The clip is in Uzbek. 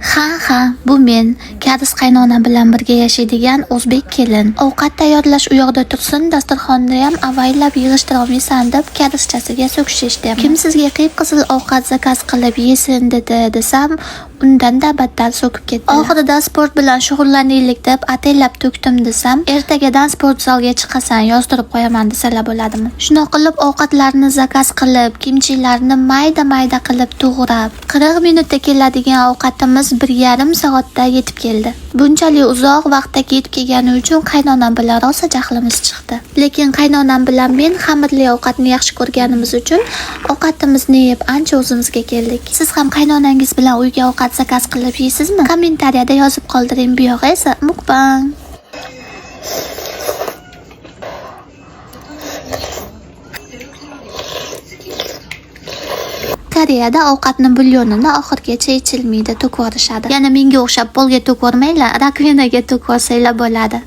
Ha, bu men, Karis qaynonam bilan birga yashaydigan o'zbek kelin. Ovqat tayyorlash u yoqda tursin, dasturxonni ham avaylab yig'ishtira olmaysan deb karischasiga so'kishishdi. Kim sizga qiyib qizil ovqat zakaz qilib yesin dedi desam, undan-da battar so'kib ketdi. Oxirida sport bilan shug'ullanaylik deb atellab to'kdim desam, ertagadan sport zalga chiqasan, yozdirib qo'yaman desalar bo'ladimi? Shunaqa qilib ovqatlarni zakaz qilib, kimchilarni mayda-mayda qilib to'g'rab, 40 minutda keladigan ovqatimiz 1,5 soatda yetib keldi. Bunchalik uzoq vaqtda yetib kelgani uchun qaynonam bilan rosa jahlimiz chiqdi. Lekin qaynonam bilan men xamirli ovqatni yaxshi ko'rganimiz uchun ovqatimizni yeb ancha o'zimizga keldik. Siz ham qaynonangiz bilan uyga ovqat zakaz qilib yeysizmi? Kommentariyada yozib qoldiring. Bu yo'q esa mukbang. Koreyada ovqatni bulyonini oxirgacha ichilmaydi, to'kvorishadi. Yana menga o'xshab polga to'kvormanglar, rakvinaga to'kvorsanglar bo'ladi.